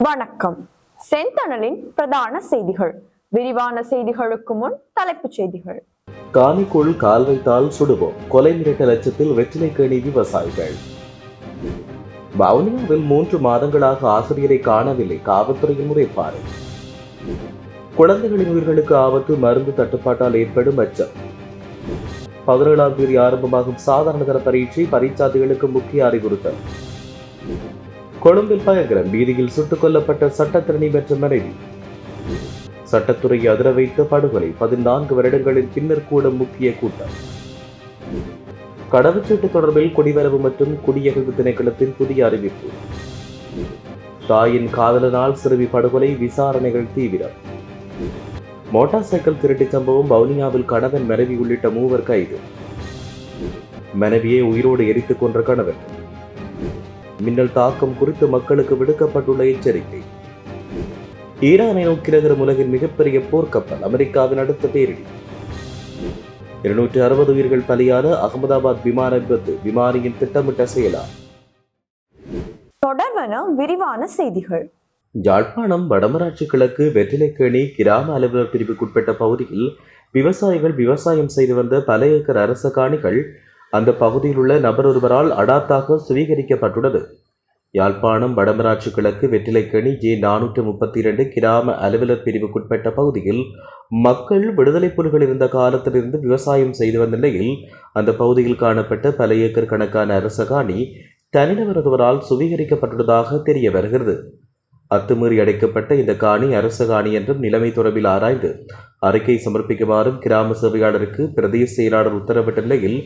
வணக்கம். செந்தணலின் பிரதான செய்திகள். விரிவான செய்திகளுக்கு முன் தலைப்புச் செய்திகள். காணிக்குள் கால் வைத்தால் சுடுவோம், கொலை மிரட்ட லட்சத்தில் வெற்றிலைக்கேணி விவசாயிகள். வவுனியாவில் 3 மாதங்களாக ஆசிரியரை காணவில்லை, காவல்துறையின் முறைப்பாடு. குழந்தைகளின் உயிர்களுக்கு ஆபத்து, மருந்து தட்டுப்பாட்டால் ஏற்படும் அச்சம். 17ஆம் தேதி ஆரம்பமாகும் சாதாரண தர பரீட்சை, பரீட்சார்த்திகளுக்கு முக்கிய அறிவுறுத்தல். கொழும்பில் பயங்கரம், வீதியில் சுட்டுக் கொல்லப்பட்ட சட்டத்திரணி பெற்ற மனைவி. சட்டத்துறையை அதிர வைத்த படுகொலை, 14 வருடங்களின் பின்னர் கூட முக்கிய கூட்டம். கடவுச்சீட்டு தொடர்பில் குடிவரவு மற்றும் குடியகழ்வு திணைக்களத்தின் புதிய அறிவிப்பு. தாயின் காதலனால் சிறுமி படுகொலை, விசாரணைகள் தீவிரம். மோட்டார் சைக்கிள் திருட்டு சம்பவம், வவுனியாவில் கணவன், மனைவி உள்ளிட்ட 3 கைது. மனைவியை உயிரோடு எரித்துக் கொன்ற கணவன். மின்னல் தாக்கம் குறித்து மக்களுக்கு விடுக்கப்பட்டுள்ள எச்சரிக்கை. ஈரானை நோக்கி நகரும் உலகின் மிகப்பெரிய போர்க்கப்பல், அமெரிக்காவின் அடுத்த பேரிடி. 260 உயிர்கள் பலியான அகமதாபாத் விமான விபத்து, விமானியின் திட்டமிட்ட செயலா? தொடர்வன விரிவான செய்திகள். யாழ்ப்பாணம் வடமராட்சி கிழக்கு வெற்றிலைக்கேணி கிராம அலுவலர் பிரிவுக்குட்பட்ட பகுதியில் விவசாயிகள் விவசாயம் செய்து வந்த பல ஏக்கர் அரச காணிகள் அந்த பகுதியில் உள்ள நபர் ஒருவரால் அடாத்தாக சுவீகரிக்கப்பட்டுள்ளது. யாழ்ப்பாணம் வடமராட்சி கிழக்கு வெற்றிலைக்கேணி J432 கிராம அலுவலர் பிரிவுக்குட்பட்ட பகுதியில் மக்கள் விடுதலை புலிகள் இருந்த காலத்திலிருந்து விவசாயம் செய்து வந்த நிலையில் அந்த பகுதியில் காணப்பட்ட பல ஏக்கர் கணக்கான அரச காணி தனிநபர் ஒருவரால் சுவீகரிக்கப்பட்டுள்ளதாக தெரிய வருகிறது. அத்துமீறி அடைக்கப்பட்ட இந்த காணி அரச காணி என்றும் நிலைமை தொடர்பில் ஆராய்ந்து அறிக்கை சமர்ப்பிக்குமாறும் கிராம சேவையாளருக்கு பிரதேச செயலாளர் உத்தரவிட்ட நிலையில்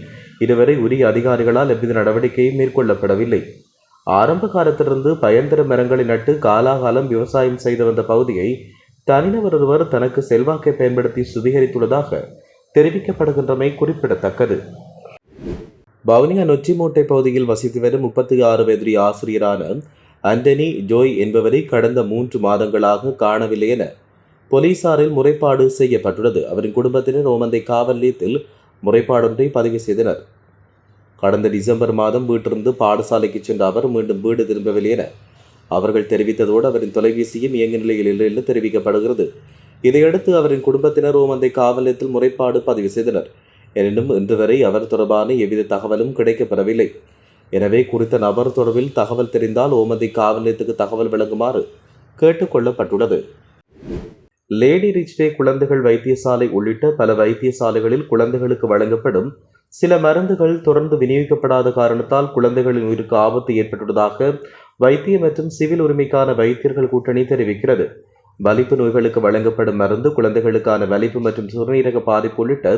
இதுவரை உரிய அதிகாரிகளால் எவ்வித நடவடிக்கையும் மேற்கொள்ளப்படவில்லை. ஆரம்ப காலத்திலிருந்து பயன்தர மரங்களை நட்டு காலாகாலம் விவசாயம் செய்து வந்த பகுதியை தனிநபர் ஒருவர் தனக்கு செல்வாக்கை பயன்படுத்தி சுவீகரித்துள்ளதாக தெரிவிக்கப்படுகின்றமை குறிப்பிடத்தக்கது. வவுனியா நொச்சிமோட்டை பகுதியில் வசித்து வரும் 36 வயதுடைய ஆசிரியரான ஆண்டனி ஜோய் என்பவரை கடந்த 3 மாதங்களாக காணவில்லை என போலீசாரில் முறைப்பாடு செய்யப்பட்டுள்ளது. அவரின் குடும்பத்தினர் ஓமந்தை காவல் நிலையத்தில் முறைப்பாடொன்றை பதிவு செய்தனர். கடந்த டிசம்பர் மாதம் வீட்டிலிருந்து பாடசாலைக்கு சென்ற அவர் மீண்டும் வீடு திரும்பவில்லை என அவர்கள் தெரிவித்ததோடு அவரின் தொலைபேசியும் இயங்கு நிலையில் இல்லை என்று தெரிவிக்கப்படுகிறது. இதையடுத்து அவரின் குடும்பத்தினர் ஓமந்தை காவல் நிலையத்தில் முறைப்பாடு பதிவு செய்தனர். எனினும் இன்று வரை அவர் தொடர்பான எவ்வித தகவலும் கிடைக்கப்பெறவில்லை. எனவே குறித்த நபர் தொடர்பில் தகவல் தெரிந்தால் ஓமந்தை காவல் நிலையத்துக்கு தகவல் வழங்குமாறு கேட்டுக்கொள்ளப்பட்டுள்ளது. லேடி ரிச்வே குழந்தைகள் வைத்தியசாலை உள்ளிட்ட பல வைத்தியசாலைகளில் குழந்தைகளுக்கு வழங்கப்படும் சில மருந்துகள் தொடர்ந்து விநியோகிக்கப்படாத காரணத்தால் குழந்தைகளின் உயிருக்கு ஆபத்து ஏற்பட்டுள்ளதாக வைத்திய மற்றும் சிவில் உரிமைக்கான வைத்தியர்கள் கூட்டணி தெரிவிக்கிறது. வலிப்பு நோய்களுக்கு வழங்கப்படும் மருந்து, குழந்தைகளுக்கான வலிப்பு மற்றும் சிறுநீரக பாதிப்பு உள்ளிட்ட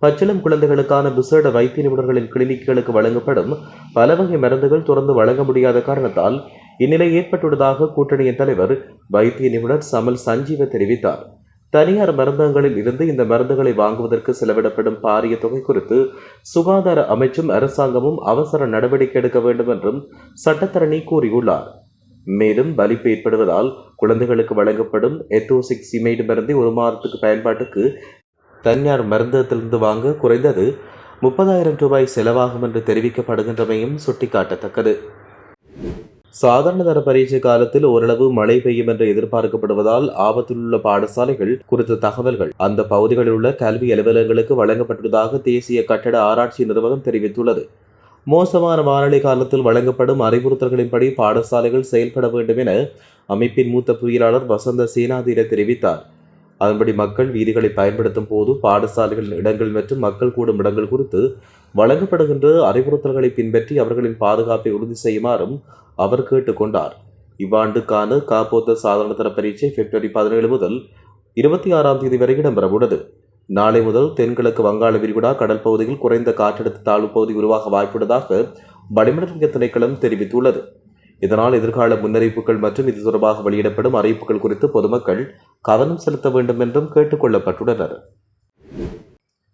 பச்சிளம் குழந்தைகளுக்கான விசேட வைத்திய நிபுணர்களின் கிளினிக்குகளுக்கு வழங்கப்படும் பல வகை மருந்துகள் தொடர்ந்து வழங்க முடியாத காரணத்தால் இந்நிலை ஏற்பட்டுள்ளதாக கூட்டணியின் தலைவர் வைத்திய நிபுணர் சமல் சஞ்சீவ தெரிவித்தார். தனியார் மருந்தகங்களில் இருந்து இந்த மருந்துகளை வாங்குவதற்கு செலவிடப்படும் பாரிய தொகை குறித்து சுகாதார அமைச்சும் அரசாங்கமும் அவசர நடவடிக்கை எடுக்க வேண்டும் என்றும் சட்டத்தரணி கூறியுள்ளார். மேலும் வலிப்பு ஏற்படுவதால் குழந்தைகளுக்கு வழங்கப்படும் எத்தோசிக்சிமைடு மருந்தை 1 மாதத்துக்கு பயன்பாட்டுக்கு தனியார் மருந்தகத்திலிருந்து வாங்க குறைந்தது 30,000 ரூபாய் செலவாகும் என்று தெரிவிக்கப்படுகின்றமையும் சுட்டிக்காட்டத்தக்கது. சாதாரண தர பரீட்சை காலத்தில் ஓரளவு மழை பெய்யும் என்று எதிர்பார்க்கப்படுவதால் ஆபத்தில் உள்ள பாடசாலைகள் குறித்த தகவல்கள் அந்த பகுதிகளில் உள்ள கல்வி அலுவலகங்களுக்கு வழங்கப்பட்டுள்ளதாக தேசிய கட்டட ஆராய்ச்சி நிறுவனம் தெரிவித்துள்ளது. மோசமான வானிலை காலத்தில் வழங்கப்படும் அறிவுறுத்தல்களின்படி பாடசாலைகள் செயல்பட வேண்டும் என அமைப்பின் மூத்த பொறியாளர் வசந்த சேனாதீர தெரிவித்தார். அதன்படி மக்கள் வீதிகளை பயன்படுத்தும் போது பாடசாலைகளின் இடங்கள் மற்றும் மக்கள் கூடும் இடங்கள் குறித்து வழங்கப்படுகின்ற அறிவுறுத்தல்களை பின்பற்றி அவர்களின் பாதுகாப்பை உறுதி செய்யுமாறும் அவர் கேட்டுக்கொண்டார். இவ்வாண்டுக்கான காப்போத்த சாதாரண தர பரீட்சை பிப்ரவரி 17 முதல் 26ஆம் தேதி வரை இடம்பெறவுள்ளது. நாளை முதல் தென்கிழக்கு வங்காள விரிகுடா கடல் பகுதியில் குறைந்த காற்றழுத்த தாழ்வு பகுதி உருவாக வாய்ப்புள்ளதாக வளிமண்டல திணைக்களம் தெரிவித்துள்ளது. இதனால் எதிர்கால முன்னறிவிப்புகள் மற்றும் இது தொடர்பாக வெளியிடப்படும் அறிவிப்புகள் குறித்து பொதுமக்கள் கவனம் செலுத்த வேண்டும் என்றும் கேட்டுக்கொள்ளப்பட்டுள்ளனர்.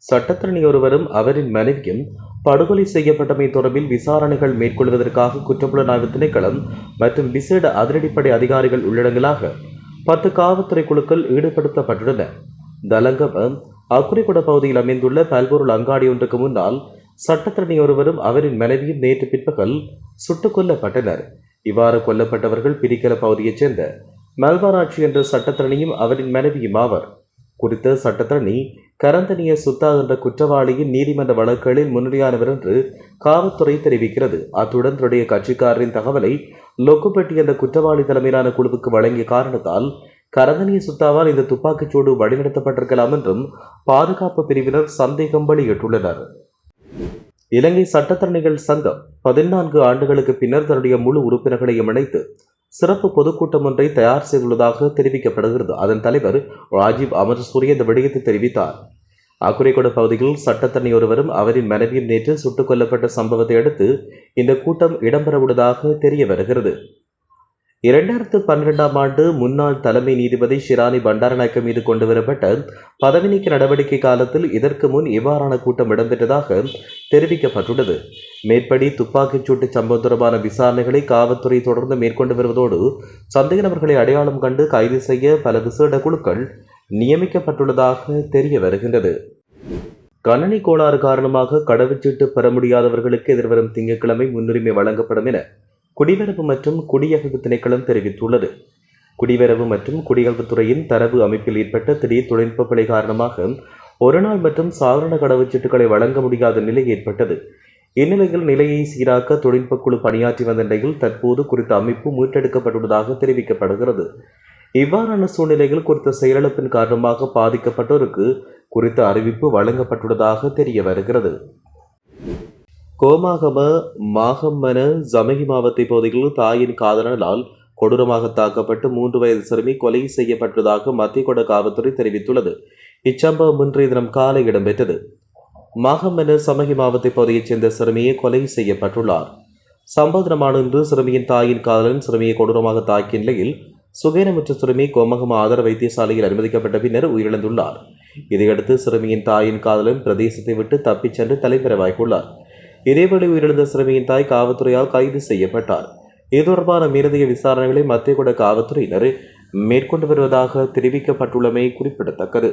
சட்டத்தரணி ஒருவரும் அவரின் மனைவியும் படுகொலை செய்யப்பட்டமை தொடர்பில் விசாரணைகள் மேற்கொள்வதற்காக குற்றப்புலனாய்வு திணைக்களம் மற்றும் விசேட அதிரடிப்படை அதிகாரிகள் உள்ளடங்கலாக 10 காவல்துறை குழுக்கள் ஈடுபடுத்தப்பட்டுள்ளன. தலங்கம அக்குரிகுட பகுதியில் அமைந்துள்ள பல்பொருள் அங்காடி ஒன்றுக்கு முன்னால் சட்டத்தரணி ஒருவரும் அவரின் மனைவியும் நேற்று பிற்பகல் சுட்டுக் கொல்லப்பட்டனர். இவ்வாறு கொல்லப்பட்டவர்கள் பிரிக்கல பகுதியைச் சேர்ந்த மல்வாராட்சி என்ற சட்டத்தரணியும் அவரின் மனைவியும் ஆவர். குறித்த சட்டத்தரணி கரந்தனிய சுத்தா என்ற குற்றவாளியின் நீதிமன்ற வழக்குகளில் முன்னிலையானவர் என்று காவல்துறை தெரிவிக்கிறது. அத்துடன் தன்னுடைய கட்சிக்காரரின் தகவலை லொக்குப்பெட்டி என்ற குற்றவாளி தலைமையிலான குழுவுக்கு வழங்கிய காரணத்தால் கரந்தனிய சுத்தாவால் இந்த துப்பாக்கிச்சூடு வழிநடத்தப்பட்டிருக்கலாம் என்றும் பாதுகாப்பு பிரிவினர் சந்தேகம் வெளியிட்டுள்ளனர். இலங்கை சட்டத்தரணிகள் சங்கம் 14 ஆண்டுகளுக்கு பின்னர் தன்னுடைய முழு உறுப்பினர்களையும் இணைத்து சிறப்பு பொதுக்கூட்டம் ஒன்றை தயார் செய்துள்ளதாக தெரிவிக்கப்படுகிறது. அதன் தலைவர் ராஜீவ் அமரசூரிய இந்த விடயத்தை தெரிவித்தார். அக்குரைகொட பகுதியில் சட்டத்தரணி ஒருவரும் அவரின் மனைவியும் நேற்று சுட்டுக் கொல்லப்பட்ட சம்பவத்தை அடுத்து இந்த கூட்டம் இடம்பெறவுள்ளதாக தெரிய வருகிறது. 2012ஆம் ஆண்டு முன்னாள் தலைமை நீதிபதி ஷிராணி பண்டாரநாயக்க மீது கொண்டுவரப்பட்ட பதவி நீக்க நடவடிக்கை காலத்தில் இதற்கு முன் இவ்வாறான கூட்டம் இடம்பெற்றதாக தெரிவிக்கப்பட்டுள்ளது. மேற்படி துப்பாக்கிச்சூட்டு சம்பவம் தொடர்பான விசாரணைகளை காவல்துறை தொடர்ந்து மேற்கொண்டு வருவதோடு சந்தேக நபர்களை அடையாளம் கண்டு கைது செய்ய பல விசேட குழுக்கள் நியமிக்கப்பட்டுள்ளதாக தெரிய வருகின்றது. கணனி கோளாறு காரணமாக கடவுச்சீட்டு பெற முடியாதவர்களுக்கு எதிர்வரும் திங்கட்கிழமை முன்னுரிமை வழங்கப்படும் என குடிவரவு மற்றும் குடியகல்வு திணைக்களம் தெரிவித்துள்ளது. குடிவரவு மற்றும் குடியகல்வுத்துறையின் தரவு அமைப்பில் ஏற்பட்ட திடீர் தொழில்நுட்ப பிழை காரணமாக ஒருநாள் மற்றும் சாதாரண கடவுச்சீட்டுகளை வழங்க முடியாத நிலை ஏற்பட்டது. இந்நிலையில் நிலையை சீராக்க தொழில்நுட்ப குழு பணியாற்றி வந்த நிலையில் தற்போது குறித்த அமைப்பு மீட்டெடுக்கப்பட்டுள்ளதாக தெரிவிக்கப்படுகிறது. இவ்வாறான சூழ்நிலையில் குறித்த செயலிழப்பின் காரணமாக பாதிக்கப்பட்டோருக்கு குறித்த அறிவிப்பு வழங்கப்பட்டுள்ளதாக தெரிய வருகிறது. கோமாகம மாகம்மன ஜமகி மாவட்ட பகுதியில் தாயின் காதலனால் கொடூரமாக தாக்கப்பட்டு 3 வயது சிறுமி கொலை செய்யப்பட்டதாக மத்திய கொட காவல்துறை தெரிவித்துள்ளது. இச்சம்பவம் இன்றைய தினம் காலை இடம்பெற்றது. மாகம்மன சமகி மாவட்ட பகுதியைச் சேர்ந்த சிறுமியை கொலை செய்யப்பட்டுள்ளார். சம்பவ தினமான இன்று சிறுமியின் தாயின் காதலன் சிறுமியை கொடூரமாக தாக்கிய நிலையில் சுகேனமுற்ற சிறுமி கோமகம ஆதார வைத்தியசாலையில் அனுமதிக்கப்பட்ட பின்னர் உயிரிழந்துள்ளார். இதையடுத்து சிறுமியின் தாயின் காதலன் பிரதேசத்தை விட்டு தப்பிச் சென்று தலைமறைவாகியுள்ளார். இதேவேளை உயிரிழந்த சிறுமியின் தாய் காவல்துறையால் கைது செய்யப்பட்டார். இது தொடர்பான மேலதிக விசாரணைகளை மத்திய கொட காவல்துறையினர் மேற்கொண்டு வருவதாக தெரிவிக்கப்பட்டுள்ளமை குறிப்பிடத்தக்கது.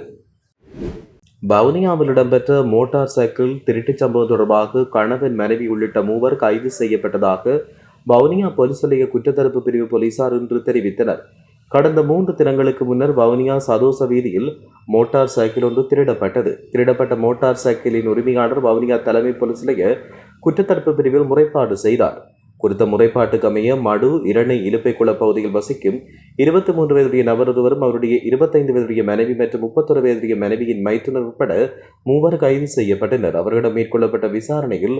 வவுனியாவில் இடம்பெற்ற மோட்டார் சைக்கிள் திருட்டுச் சம்பவம் தொடர்பாக கணவன் மனைவி உள்ளிட்ட 3 கைது செய்யப்பட்டதாக வவுனியா போலீஸ் நிலைய குற்றத்தடுப்பு பிரிவு போலீசார் இன்று தெரிவித்தனர். கடந்த 3 தினங்களுக்கு முன்னர் வவுனியா சதோச வீதியில் மோட்டார் சைக்கிள் ஒன்று திருடப்பட்டது. திருடப்பட்ட மோட்டார் சைக்கிளின் உரிமையாளர் வவுனியா தலைமை போலீஸ் நிலைய குற்றத்தடுப்பு பிரிவில் முறைப்பாடு செய்தார். குறித்த முறைப்பாட்டுக்கு அமைய மடு இரணை இலுப்பைக்குள பகுதியில் வசிக்கும் 23 வயதுடைய நபர் ஒருவரும் அவருடைய 25 வயதுடைய மனைவி மற்றும் 31 வயதுடைய மனைவியின் மைத்துனர் உட்பட 3 கைது செய்யப்பட்டனர். அவர்களிடம் மேற்கொள்ளப்பட்ட விசாரணையில்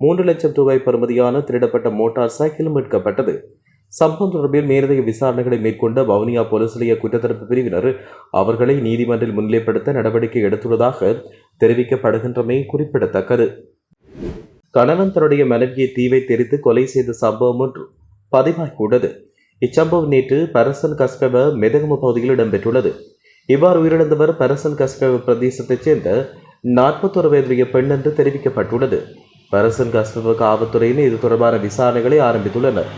3 லட்சம் ரூபாய் பெறுமதியான திருடப்பட்ட மோட்டார் சைக்கிள் மீட்கப்பட்டது. சம்பவம் தொடர்பில் மேலதிக விசாரணைகளை மேற்கொண்ட வவுனியா போலீஸ் நிலைய குற்றத்தடுப்பு பிரிவினர் அவர்களை நீதிமன்றில் முன்னிலைப்படுத்த நடவடிக்கை எடுத்துள்ளதாக தெரிவிக்கப்படுகின்றமை குறிப்பிடத்தக்கது. கணவன் தன்னுடைய மனைவியை தீவை தெரித்து கொலை செய்த சம்பவம் ஒன்று பதிவாகியுள்ளது. இச்சம்பவம் நேற்று பரசன் கஸ்பெவ மெதகம பகுதியில் இடம்பெற்றுள்ளது. இவ்வாறு உயிரிழந்தவர் பரசன் கஸ்பெவ பிரதேசத்தைச் சேர்ந்த 41 வயதுடைய பெண் என்று தெரிவிக்கப்பட்டுள்ளது. பரசன் கஸ்பெவ காவல்துறையினர் இது தொடர்பான விசாரணைகளை ஆரம்பித்துள்ளனர்.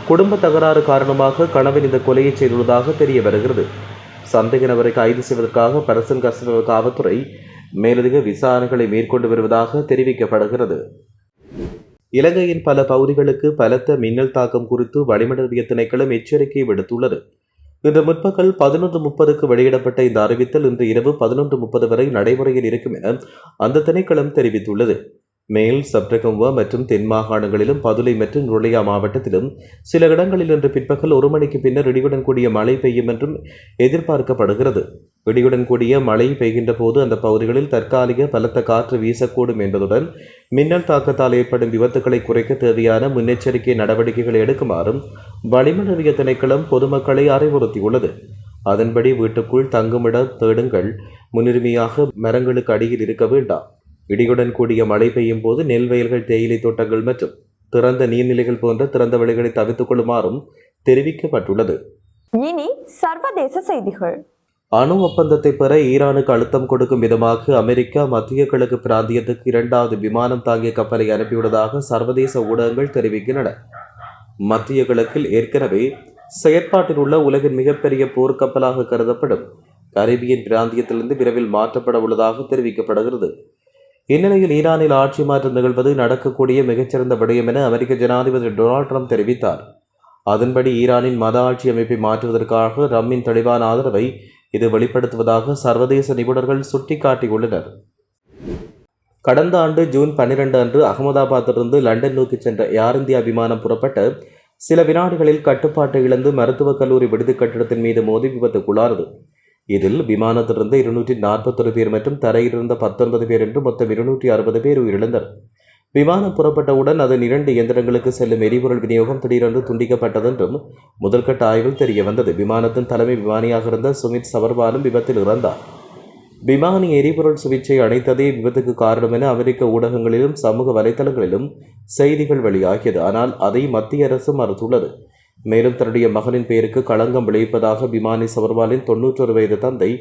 குடும்ப தகராறு காரணமாக கணவன் இந்த கொலையை செய்துள்ளதாக தெரிய வருகிறது. சந்தேக நபரை கைது செய்வதற்காக பரசன் கஸ்பெவ காவல்துறை மேலதிக விசாரணைகளை மேற்கொண்டு வருவதாக தெரிவிக்கப்படுகிறது. இலங்கையின் பல பகுதிகளுக்கு பலத்த மின்னல் தாக்கம் குறித்து வளிமண்டல திணைக்களம் எச்சரிக்கை விடுத்துள்ளது. இன்று முற்பகல் 11:30க்கு வெளியிடப்பட்ட இந்த அறிவித்தல் இன்று இரவு 11:30 வரை நடைமுறையில் இருக்கும் என அந்த திணைக்களம் தெரிவித்துள்ளது. மேல் சப்ரகமுவ மற்றும் தென் மாகாணங்களிலும் பதுளை மற்றும் நுழையா மாவட்டத்திலும் சில இடங்களில் இன்று பிற்பகல் 1 மணிக்கு பின்னர் இடியுடன் கூடிய மழை பெய்யும் என்றும் எதிர்பார்க்கப்படுகிறது. இடியுடன் கூடிய மழை பெய்கின்ற போது அந்த பகுதிகளில் தற்காலிக பலத்த காற்று வீசக்கூடும் என்பதுடன் மின்னல் தாக்கத்தால் ஏற்படும் விபத்துக்களை குறைக்க தேவையான முன்னெச்சரிக்கை நடவடிக்கைகளை எடுக்குமாறும் வளிமண்டல திணைக்களம் பொதுமக்களை அறிவுறுத்தியுள்ளது. அதன்படி வீட்டுக்குள் தங்குமிடம் தேடுங்கள். முன்னுரிமையாக மரங்களுக்கு அடியில் இருக்க வேண்டாம். இடியுடன் கூடிய மழை பெய்யும் போது நெல் வயல்கள், தேயிலை தோட்டங்கள் மற்றும் திறந்த நீர்நிலைகள் போன்ற திறந்த வழிகளை தவிர்த்துக் கொள்ளுமாறும் தெரிவிக்கப்பட்டுள்ளது. இனி சர்வதேச செய்திகள். அணு ஒப்பந்தத்தை பெற ஈரானுக்கு அழுத்தம் கொடுக்கும் விதமாக அமெரிக்கா மத்திய கிழக்கு பிராந்தியத்துக்கு 2வது விமானம் தாங்கிய கப்பலை அனுப்பியுள்ளதாக சர்வதேச ஊடகங்கள் தெரிவிக்கின்றன. மத்திய கிழக்கில் ஏற்கனவே செயற்பாட்டில் உள்ள உலகின் மிகப்பெரிய போர்க்கப்பலாக கருதப்படும் கரீபியன் பிராந்தியத்திலிருந்து விரைவில் மாற்றப்பட உள்ளதாக தெரிவிக்கப்படுகிறது. இந்நிலையில் ஈரானில் ஆட்சி மாற்றம் நிகழ்வது நடக்கக்கூடிய மிகச்சிறந்த விடயம் என அமெரிக்க ஜனாதிபதி டொனால்ட் ட்ரம்ப் தெரிவித்தார். அதன்படி ஈரானின் மத ஆட்சி அமைப்பை மாற்றுவதற்காக ரம்மின் தெளிவான ஆதரவை இது வெளிப்படுத்துவதாக சர்வதேச நிபுணர்கள் சுட்டிக்காட்டியுள்ளனர். கடந்த ஆண்டு ஜூன் 12 அன்று அகமதாபாத்திலிருந்து லண்டன் நோக்கி சென்ற ஏர் இந்தியா விமானம் புறப்பட்ட சில வினாடிகளில் கட்டுப்பாட்டை இழந்து மருத்துவக் கல்லூரி விடுதி கட்டிடத்தின் மீது மோதி விபத்துக்குள்ளானது. இதில் விமானத்திலிருந்து 241 பேர் மற்றும் தரையிலிருந்த 19 பேர் என்று மொத்தம் 260 பேர் உயிரிழந்தனர். விமானம் புறப்பட்டவுடன் அதன் 2 இயந்திரங்களுக்கு செல்லும் எரிபொருள் விநியோகம் திடீரென்று துண்டிக்கப்பட்டதென்றும் முதல்கட்ட ஆய்வில் தெரிய வந்தது. விமானத்தின் தலைமை விமானியாக இருந்த சுமித் சபர்வாலும் விபத்தில் இறந்தார். விமானி எரிபொருள் சுவிட்சை அணைத்ததே விபத்துக்கு காரணம் என அமெரிக்க ஊடகங்களிலும் சமூக வலைதளங்களிலும் செய்திகள் வெளியாகியது. ஆனால் அதை மத்திய அரசு மறுத்துள்ளது. மேலும் தன்னுடைய மகனின் பெயருக்கு களங்கம் விளைவிப்பதாக விமானி சபர்வாலின் 91 வயது தந்தை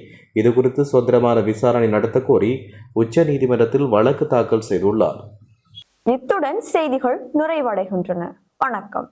இதுகுறித்து சுதந்திரமான விசாரணை நடத்த கோரி உச்ச நீதிமன்றத்தில் வழக்கு தாக்கல் செய்துள்ளார். இத்துடன் செய்திகள் நிறைவடைகின்றன. வணக்கம்.